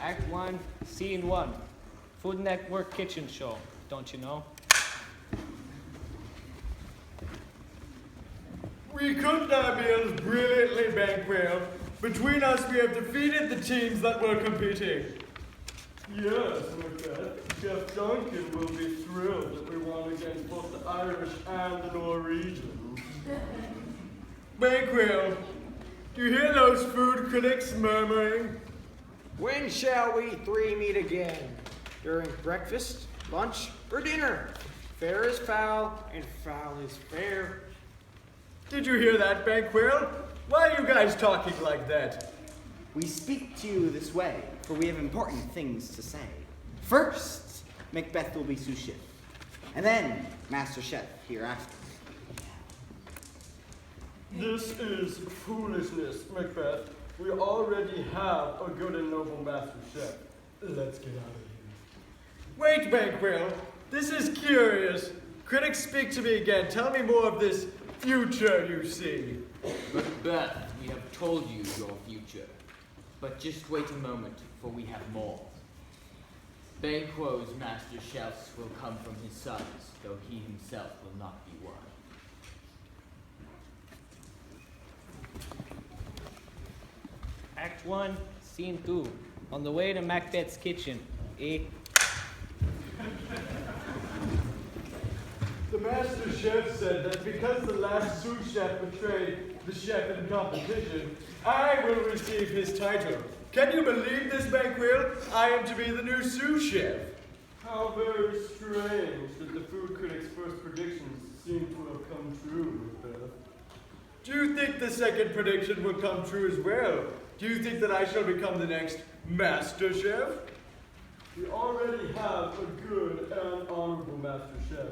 Act 1, Scene 1. Food Network kitchen show, don't you know? We could not build brilliantly, Banquo. Between us, we have defeated the teams that were competing. Yes, Macbeth. Chef Duncan will be thrilled that we won against both the Irish and the Norwegians. Banquo, do you hear those food critics murmuring? When shall we three meet again? During breakfast, lunch, or dinner? Fair is foul, and foul is fair. Did you hear that, Banquo? Why are you guys talking like that? We speak to you this way, for we have important things to say. First, Macbeth will be sous chef, and then Master Chef hereafter. This is foolishness, Macbeth. We already have a good and noble master chef. Let's get out of here. Wait, Banquo. This is curious. Critics, speak to me again. Tell me more of this future you see. Macbeth, we have told you your future. But just wait a moment, for we have more. Banquo's master chefs will come from his sons, though he himself will not be one. Act 1, Scene 2. On the way to Macbeth's kitchen, eh? The master chef said that because the last sous chef betrayed the chef in competition, I will receive his title. Can you believe this, Banquo? I am to be the new sous chef. how very strange that the food critic's first predictions seem to have come true, Macbeth. Do you think the second prediction will come true as well? Do you think that I shall become the next master chef? We already have a good and honorable master chef.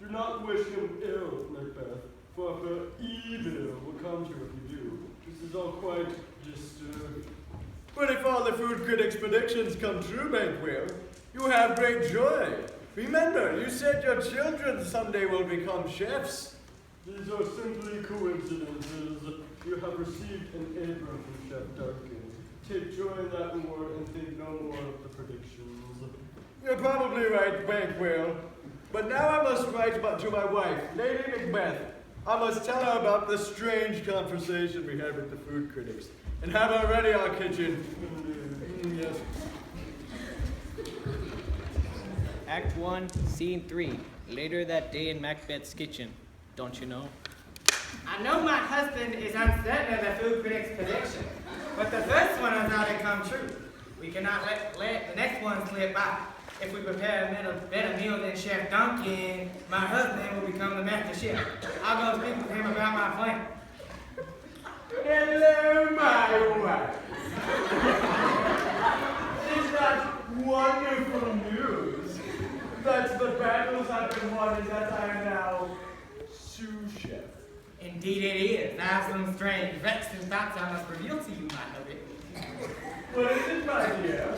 Do not wish him ill, Macbeth, for evil will come to you if you do. This is all quite disturbing. But if all the food critics' predictions come true, Banquo, you have great joy. Remember, you said your children someday will become chefs. These are simply coincidences. You have received an apron from Chef Duncan. Take joy in that reward and think no more of the predictions. You're probably right, Banquo. But now I must write to my wife, Lady Macbeth. I must tell her about the strange conversation we had with the food critics, and have her ready our kitchen. Yes. Act 1, Scene 3. Later that day in Macbeth's kitchen, don't you know? I know my husband is uncertain of the food critic's prediction, but the first one has already come true. We cannot let the next one slip by. If we prepare a better meal than Chef Duncan, my husband will become the master chef. I'll go speak with him about my plan. Hello, my wife. Is that wonderful news? That the battles have been won and that I am now sous chef. Indeed it is. I have some strange, vexing thoughts I must reveal to you, my husband. What is it, my dear?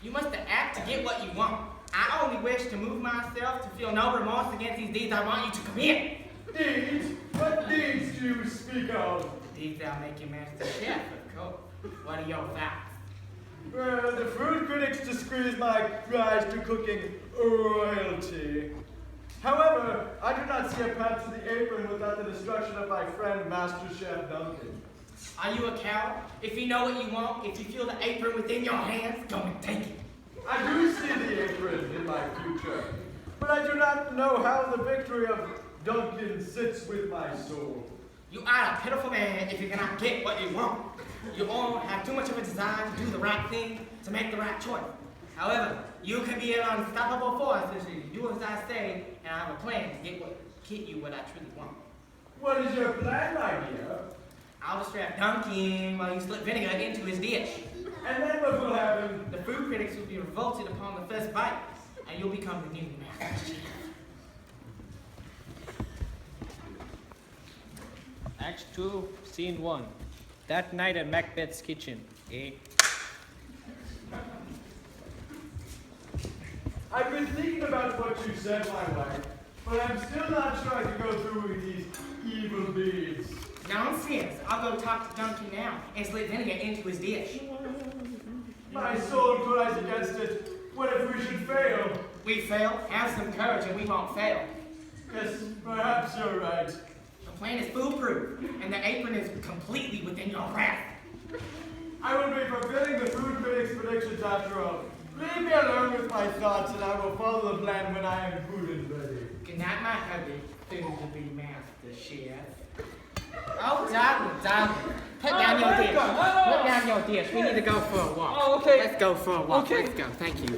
You must act to get what you want. I only wish to move myself to feel no remorse against these deeds I want you to commit. Deeds? What deeds do you speak of? Deeds that'll make you master chef, of course. What are your thoughts? Well, the food critics disgrace my rise to cooking royalty. However, I do not see a path to the apron without the destruction of my friend, Master Chef Duncan. Are you a coward? If you know what you want, if you feel the apron within your hands, go and take it. I do see the apron in my future, but I do not know how the victory of Duncan sits with my soul. You are a pitiful man if you cannot get what you want. You all have too much of a desire to do the right thing, to make the right choice. However, you can be an unstoppable force if you do as I say, and I have a plan to get you what I truly want. What is your plan, my dear? I'll distract Duncan while you slip vinegar into his dish. And then what will happen? The food critics will be revolted upon the first bite, and you'll become the new master chef. Act 2, Scene 1. That night at Macbeth's kitchen, eh? I've been thinking about what you said, my wife, but I'm still not sure I can go through with these evil deeds. Nonsense. I'll go talk to Duncan now and slip vinegar into his dish. My soul cries against it. What if we should fail? We fail. Have some courage and we won't fail. Yes, perhaps you're right. The plan is foolproof, and the apron is completely within your grasp. I will be fulfilling the food critic's predictions after all. Leave me alone with my thoughts, and I will follow the plan when I am good and ready. Good night, my hubby. Soon to be master chef. Oh, darling. Put down your dish. Put down your dish. We need to go for a walk. Oh, okay. Let's go for a walk. Okay. Let's go. Thank you.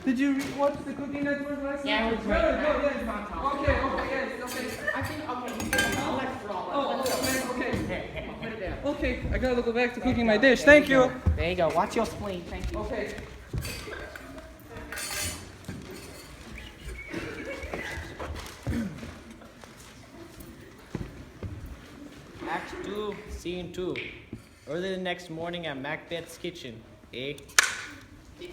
Did you watch the Cooking Network last night? Yeah, it was great. Okay, yes. I think, okay, you can go. Let's roll. Oh, okay. Put it down. Okay, I gotta go back to cooking my dish. Thank you. There you go. Watch your spleen. Thank you. Okay. Act 2, Scene 2. Early the next morning at Macbeth's kitchen. Did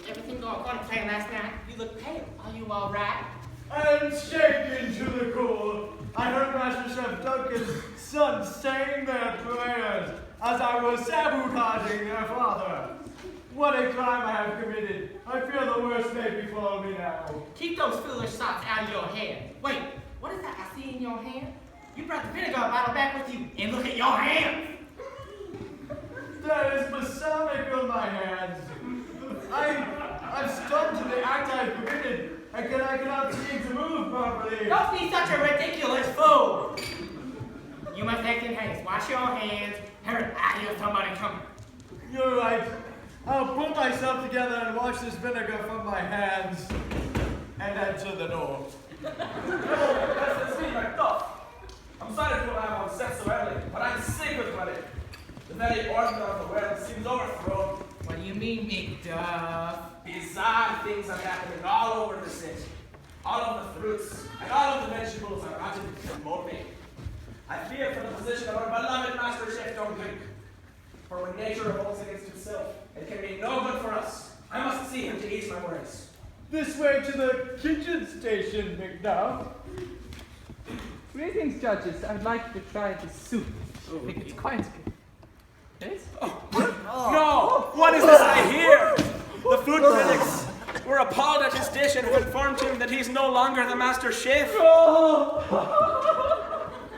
everything go according to plan last night? You look pale. Are you all right? I'm shaken to the core. I heard Master Chef Duncan's sons saying their prayers as I was sabotaging their father. What a crime I have committed. I feel the worst may befall me now. Keep those foolish thoughts out of your head. Wait, what is that I see in your hand? You brought the vinegar bottle back with you, and look at your hands. There is balsamic on my hands. I'm stunned to the act I've committed. I cannot seem to move properly. Don't be such a ridiculous fool. You must act in haste. Wash your hands. Hurry, I hear somebody coming. You're right. I'll pull myself together and wash this vinegar from my hands and enter the door. That's me, Macbeth. I'm sorry to have on set so early, but I'm sick with it. The very order of the world seems overthrown. What do you mean, Macduff? Bizarre things are happening all over the city. All of the fruits and all of the vegetables are rotten and moldy. I fear for the position of our beloved Master Chef Duncan. For when nature revolts against itself, it can be no good for us. I must see him to eat my words. This way to the kitchen station, Macduff. Greetings, judges. I'd like to try the soup. I think it's quite good. Yes? No! What is this I hear? The food critics were appalled at his dish and have informed him that he's no longer the Master Chef.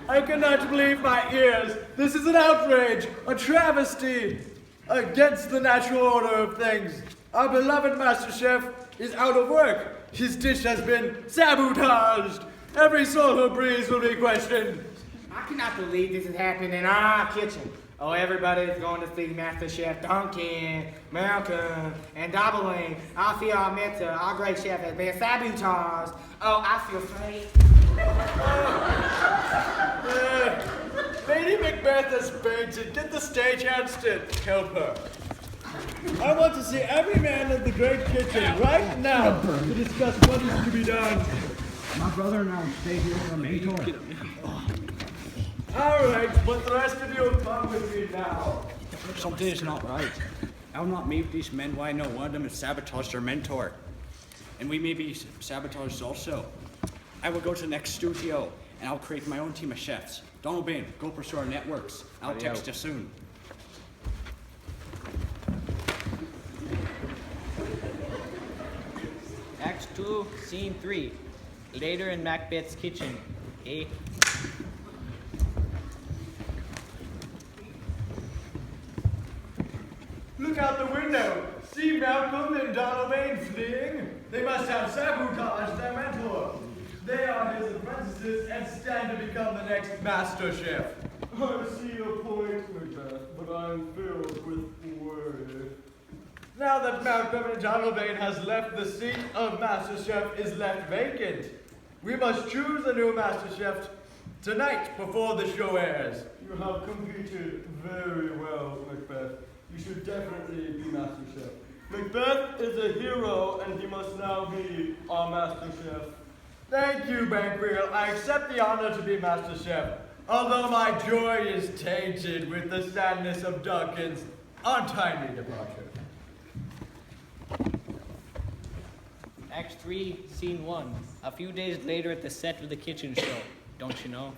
I cannot believe my ears. This is an outrage, a travesty against the natural order of things. Our beloved Master Chef is out of work. His dish has been sabotaged. Every soul who breathes will be questioned. I cannot believe this is happening in our kitchen. Oh, everybody is going to see Master Chef Duncan, Malcolm, and Doubling. I feel our mentor, our great chef, has been sabotaged. Oh, I feel afraid. Lady Macbeth has fainted. Get the stagehand to help her. I want to see every man in the great kitchen right now to discuss what is to be done. My brother and I will stay here on the main tour. All right, but the rest of you will come with me now. Something is not right. I will not meet with these men while I know one of them has sabotaged their mentor. And we may be sabotaged also. I will go to the next studio and I'll create my own team of chefs. Donald Bain, go pursue our networks. I'll text you soon. Act 2, Scene 3. Later in Macbeth's kitchen. Look out the window. See Malcolm and Donald Bain fleeing? They must have sabotaged their mentor. They are his apprentices and stand to become the next Master Chef. I see your point, Macbeth, but I'm filled with worry. Now that Malcolm and Donald Bain has left, the seat of Master Chef is left vacant. We must choose a new Master Chef tonight before the show airs. You have competed very well, Macbeth. You should definitely be Master Chef. Macbeth is a hero, and he must now be our Master Chef. Thank you, Banquil. I accept the honor to be Master Chef, although my joy is tainted with the sadness of Duncan's untimely departure. Act 3, Scene 1. A few days later at the set of the kitchen show. Don't you know?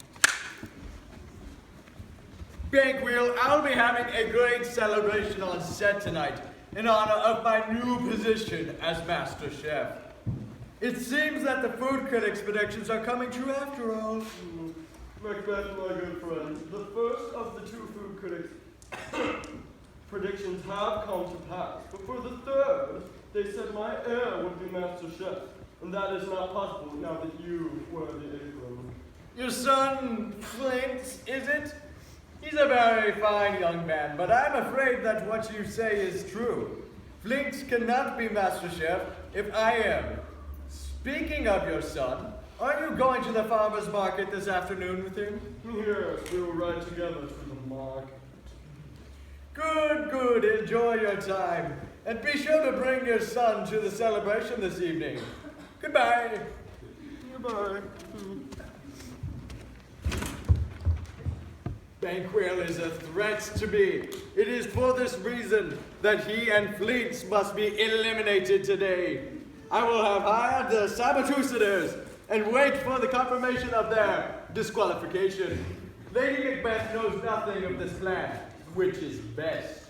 Bankwheel, I'll be having a great celebration on set tonight in honor of my new position as Master Chef. It seems that the food critics' predictions are coming true after all. Macbeth, my good friend, the first of the two food critics' predictions have come to pass, but for the third, they said my heir would be Master Chef, and that is not possible now that you wear the apron. Your son, Flint, is it? He's a very fine young man, but I'm afraid that what you say is true. Flint cannot be Master Chef if I am. Speaking of your son, are you going to the farmer's market this afternoon with him? Yes, we will ride together to the market. Good, good. Enjoy your time. And be sure to bring your son to the celebration this evening. Goodbye. Goodbye. Banquil is a threat to me. It is for this reason that he and Fleets must be eliminated today. I will have hired the saboteurs and wait for the confirmation of their disqualification. Lady Macbeth knows nothing of this plan, which is best.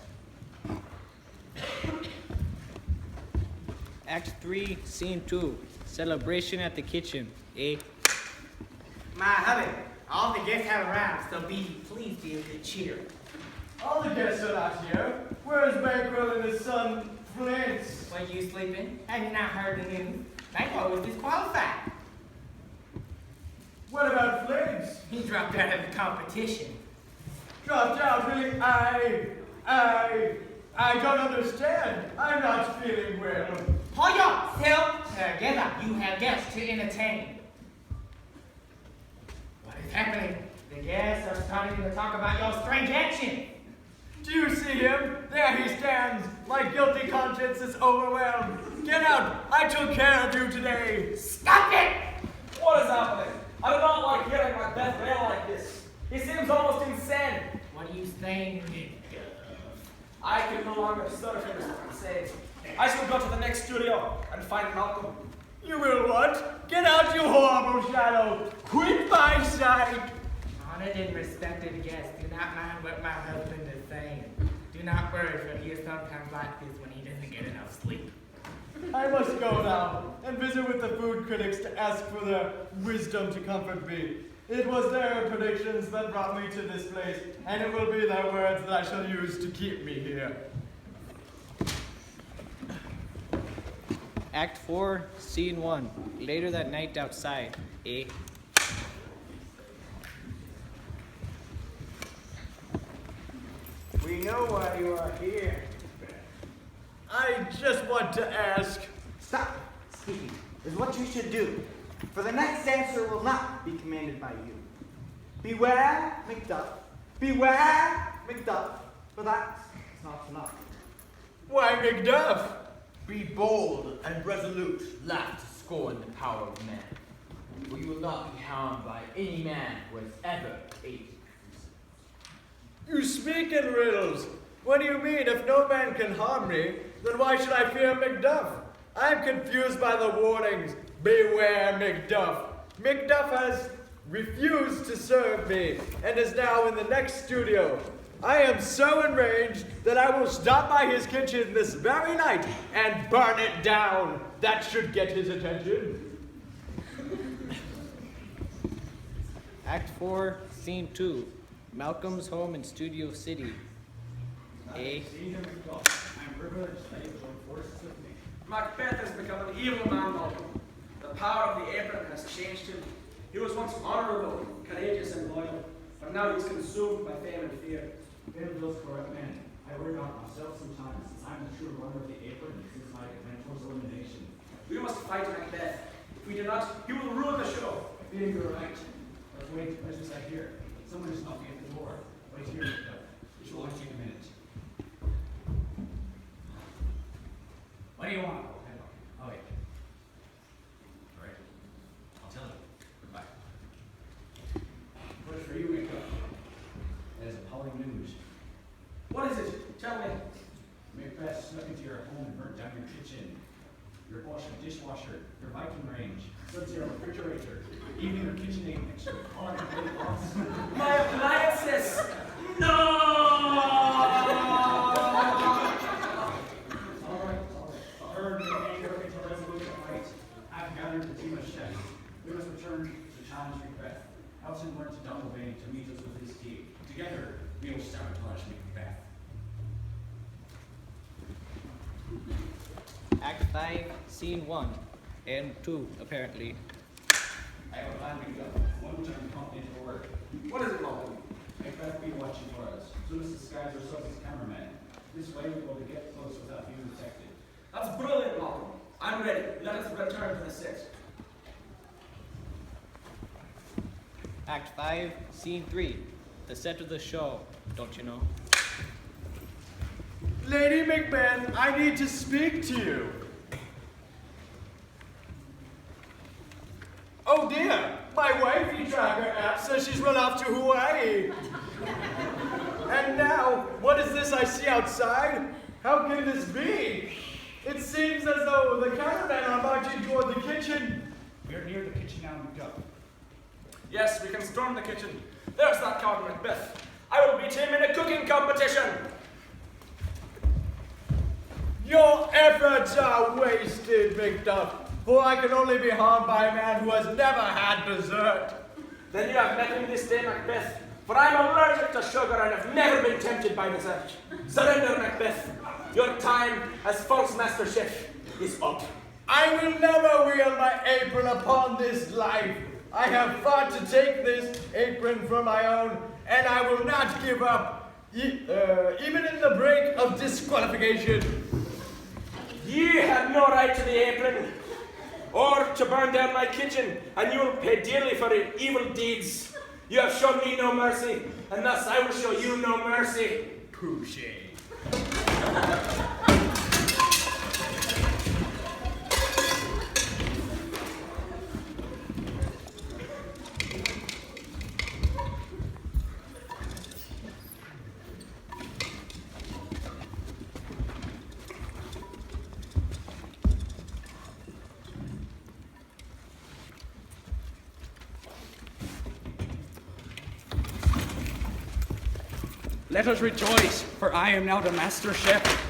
Act 3, Scene 2. Celebration at the kitchen. A. My hubby, all the guests have arrived, so be pleased to good cheer. All the guests are not here. Where is Banquil and his son, Flint? Were you sleeping? Have you not heard the news? Banquo was disqualified. What about Flint? He dropped out of the competition. Dropped out, really? I don't understand. I'm not feeling well. Pull yourself together. You have guests to entertain. What is happening? The guests are starting to talk about your strange action. Do you see him? There he stands. My guilty conscience is overwhelmed. Get out. I took care of you today. Stop it! What is happening? I do not like hearing Macbeth rail like this. He seems almost insane. What are you saying? I can no longer stutter for what I'm saying. I shall go to the next studio and find Malcolm. You will what? Get out, you horrible shadow. Quit my sight. Honored and respected guests, do not mind what my husband is saying. Do not worry, for he is sometimes like this when he doesn't get enough sleep. I must go now and visit with the food critics to ask for their wisdom to comfort me. It was their predictions that brought me to this place, and it will be their words that I shall use to keep me here. Act 4, Scene 1. Later that night outside. A. We know why you are here. I just want to ask. Stop speaking is what you should do, for the next answer will not be commanded by you. Beware, Macduff. Beware, Macduff, for that's not enough. Why, Macduff? Be bold and resolute, laugh to scorn the power of man. For you will not be harmed by any man who has ever aided. You speak in riddles. What do you mean? If no man can harm me, then why should I fear Macduff? I'm confused by the warnings. Beware, Macduff. Macduff has refused to serve me and is now in the next studio. I am so enraged that I will stop by his kitchen this very night and burn it down. That should get his attention. Act 4, Scene 2. Malcolm's home in Studio City. A. Macbeth has become an evil man, Malcolm. The power of the apron has changed him. He was once honorable, courageous, and loyal, but now he's consumed by fame and fear. Those correct men. I worry about myself sometimes, since I'm the true runner of the apron, and since my mentor's elimination. We must fight Macbeth. If we do not, he will ruin the show. Feeling you're right. But wait, let's just hear. Someone is knocking at the door. Wait here, it will only take a minute. What do you want? Oh, wait. All right. I'll tell you. Goodbye. What is for you, Macbeth? That is appalling news. What is it? Tell me. Macbeth snuck into your home and burnt down your kitchen, your dishwasher, your Viking range, sub-zero refrigerator, even your KitchenAid mixer, all on your plate loss. My appliances! No! All right. Turn your anger into resolution fight. I've gathered the team of chefs. We must return to challenge Macbeth. Elton went to Dunblane to meet us with his team. Together, we will sabotage Macbeth. Act 5, Scene 1 and 2, apparently. I have a plan made up. One which I'm confident will work. What is it, Malcolm? Macbeth will be watching for us. So let's disguise ourselves as cameramen. This way we'll be able to get close without being detected. That's brilliant, Malcolm. I'm ready. Let us return to the set. Act 5, Scene 3, the set of the show, don't you know? Lady Macbeth, I need to speak to you. Oh dear, my wifey tracker app says she's run off to Hawaii. And now, what is this I see outside? How can this be? It seems as though the cameramen are marching toward the kitchen. We're near the kitchen now, Macduff. Yes, we can storm the kitchen. There's that coward Macbeth. I will beat him in a cooking competition. Your efforts are wasted, Macduff, for I can only be harmed by a man who has never had dessert. Then you have met me this day, Macbeth, for I am allergic to sugar and have never been tempted by dessert. Surrender, Macbeth. Your time as false master chef is up. I will never wield my apron upon this life. I have fought to take this apron from my own, and I will not give up, even in the brink of disqualification. Ye have no right to the apron, or to burn down my kitchen, and you will pay dearly for your evil deeds. You have shown me no mercy, and thus I will show you no mercy. Pouche. Let us rejoice, for I am now the master chef.